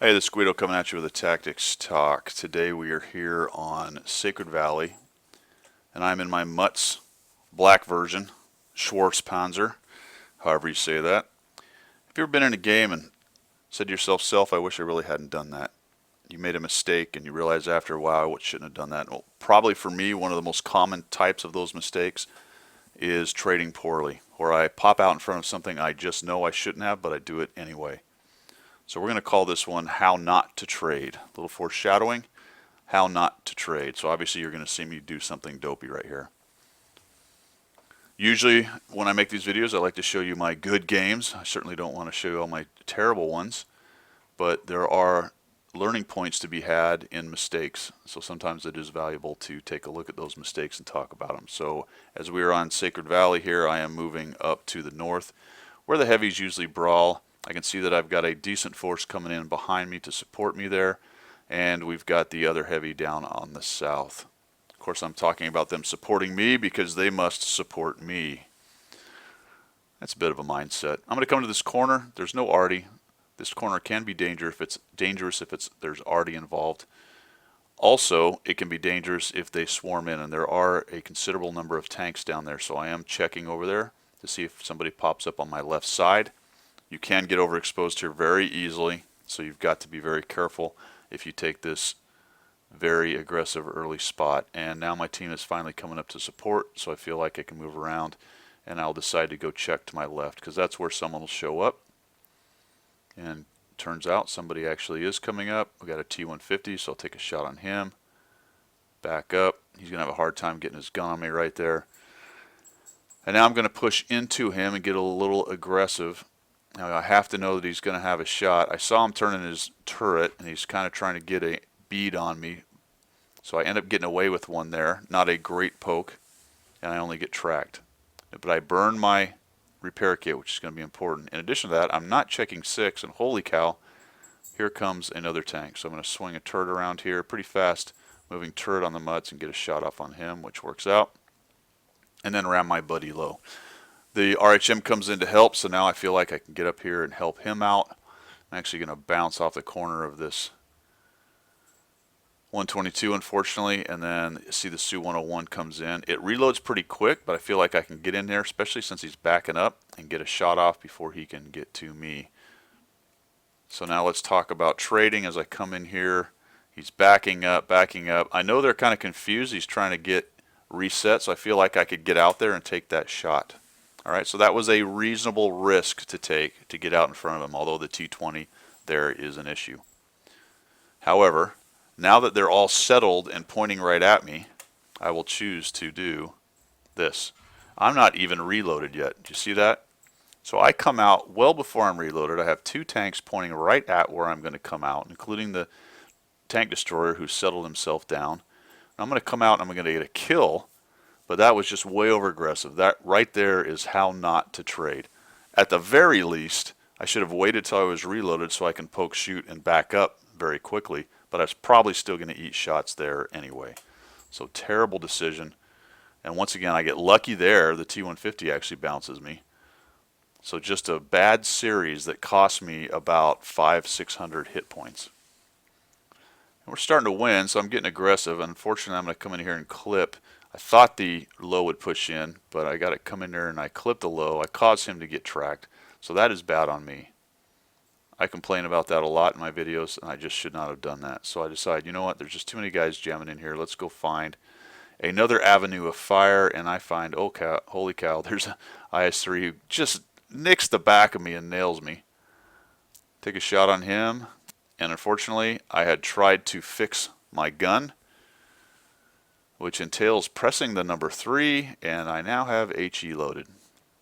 Hey, this is Guido coming at you with a tactics talk. Today we are here on Sacred Valley, and I'm in my Mutz black version, Schwarzpanzer, however you say that. Have you ever been in a game and said to yourself, I wish I really hadn't done that? You made a mistake and you realize after a while, I shouldn't have done that. Well, probably for me, one of the most common types of those mistakes is trading poorly, where I pop out in front of something I just know I shouldn't have, but I do it anyway. So we're going to call this one How Not to Trade. A little foreshadowing, how not to trade. So obviously you're going to see me do something dopey right here. Usually when I make these videos I like to show you my good games. I certainly don't want to show you all my terrible ones, but there are learning points to be had in mistakes. So sometimes it is valuable to take a look at those mistakes and talk about them. So as we are on Sacred Valley here, I am moving up to the north where the heavies usually brawl. I can see that I've got a decent force coming in behind me to support me there, and we've got the other heavy down on the south. Of course, I'm talking about them supporting me because they must support me. That's a bit of a mindset. I'm going to come to this corner. There's no arty. This corner can be dangerous if there's arty involved. Also, it can be dangerous if they swarm in, and there are a considerable number of tanks down there, so I am checking over there to see if somebody pops up on my left side. You can get overexposed here very easily, so you've got to be very careful if you take this very aggressive early spot. And now my team is finally coming up to support, so I feel like I can move around, and I'll decide to go check to my left because that's where someone will show up. And turns out somebody actually is coming up. We got a T-150, so I'll take a shot on him. Back up. He's going to have a hard time getting his gun on me right there. And now I'm going to push into him and get a little aggressive. Now I have to know that he's going to have a shot. I saw him turning his turret, and he's kind of trying to get a bead on me. So I end up getting away with one there. Not a great poke, and I only get tracked. But I burn my repair kit, which is going to be important. In addition to that, I'm not checking 6, and holy cow, here comes another tank. So I'm going to swing a turret around here, pretty fast moving turret on the Mutz and get a shot off on him, which works out. And then ram my buddy low. The RHM comes in to help, so now I feel like I can get up here and help him out. I'm actually going to bounce off the corner of this 122, unfortunately, and then see the Su-101 comes in. It reloads pretty quick, but I feel like I can get in there, especially since he's backing up, and get a shot off before he can get to me. So now let's talk about trading as I come in here. He's backing up, backing up. I know they're kind of confused. He's trying to get reset, so I feel like I could get out there and take that shot. All right, so that was a reasonable risk to take to get out in front of him, although the T-20 there is an issue. However, now that they're all settled and pointing right at me, I will choose to do this. I'm not even reloaded yet. Do you see that? So I come out well before I'm reloaded. I have 2 tanks pointing right at where I'm going to come out, including the tank destroyer who settled himself down. I'm going to come out and I'm going to get a kill. But that was just way over aggressive. That right there is how not to trade. At the very least, I should have waited till I was reloaded so I can poke, shoot, and back up very quickly. But I was probably still going to eat shots there anyway. So terrible decision. And once again, I get lucky there. The T-150 actually bounces me. So just a bad series that cost me about 500-600 hit points. And we're starting to win, so I'm getting aggressive. Unfortunately, I'm going to come in here and clip. I thought the low would push in, but I got to come in there and I clipped the low. I caused him to get tracked, so that is bad on me. I complain about that a lot in my videos, and I just should not have done that. So I decided, you know what, there's just too many guys jamming in here. Let's go find another avenue of fire, and I find, oh cow, holy cow, there's an IS-3 who just nicks the back of me and nails me. Take a shot on him, and unfortunately, I had tried to fix my gun, which entails pressing the number 3, and I now have HE loaded.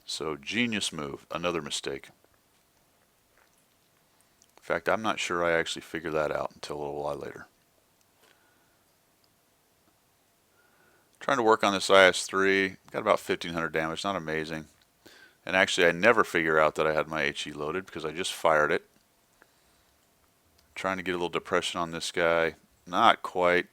So genius move, another mistake. In fact, I'm not sure I actually figured that out until a little while later. Trying to work on this IS-3, got about 1500 damage, not amazing. And actually I never figure out that I had my HE loaded because I just fired it. Trying to get a little depression on this guy, not quite.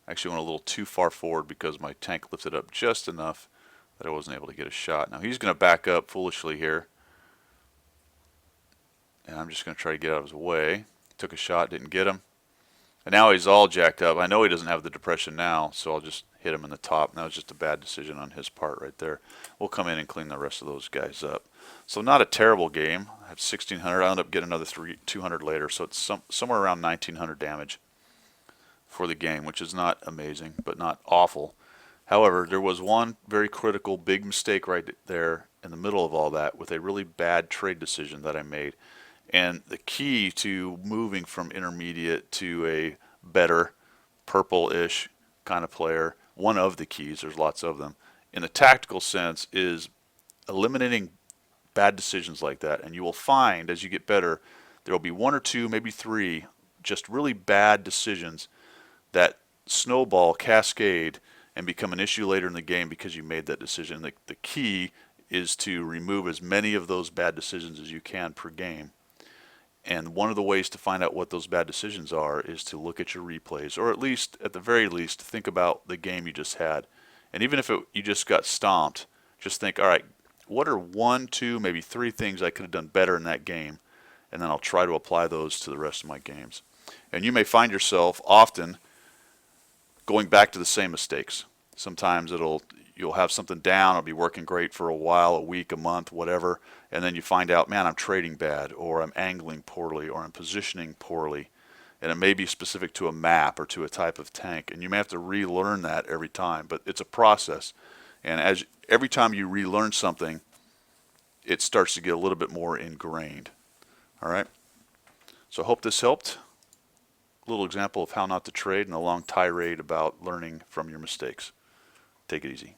Actually went a little too far forward because my tank lifted up just enough that I wasn't able to get a shot. Now he's going to back up foolishly here. And I'm just going to try to get out of his way. took a shot, didn't get him. And now he's all jacked up. I know he doesn't have the depression now, so I'll just hit him in the top. And that was just a bad decision on his part right there. We'll come in and clean the rest of those guys up. So not a terrible game. I have 1,600. I'll end up getting another 200 later, so it's somewhere around 1,900 damage for the game, which is not amazing, but not awful. However, there was one very critical big mistake right there in the middle of all that with a really bad trade decision that I made. And the key to moving from intermediate to a better purple-ish kind of player, one of the keys, there's lots of them, in a tactical sense, is eliminating bad decisions like that. And you will find as you get better, there will be one or two, maybe three, just really bad decisions that snowball, cascade, and become an issue later in the game because you made that decision. The key is to remove as many of those bad decisions as you can per game. And one of the ways to find out what those bad decisions are is to look at your replays, or at the very least, think about the game you just had. And even if you just got stomped, just think, all right, what are one, two, maybe three things I could have done better in that game? And then I'll try to apply those to the rest of my games. And you may find yourself often going back to the same mistakes. Sometimes you'll have something down, it'll be working great for a while, a week, a month, whatever, and then you find out, man, I'm trading bad, or I'm angling poorly, or I'm positioning poorly, and it may be specific to a map or to a type of tank, and you may have to relearn that every time, but it's a process, and every time you relearn something, it starts to get a little bit more ingrained. All right, so I hope this helped. A little example of how not to trade and a long tirade about learning from your mistakes. Take it easy.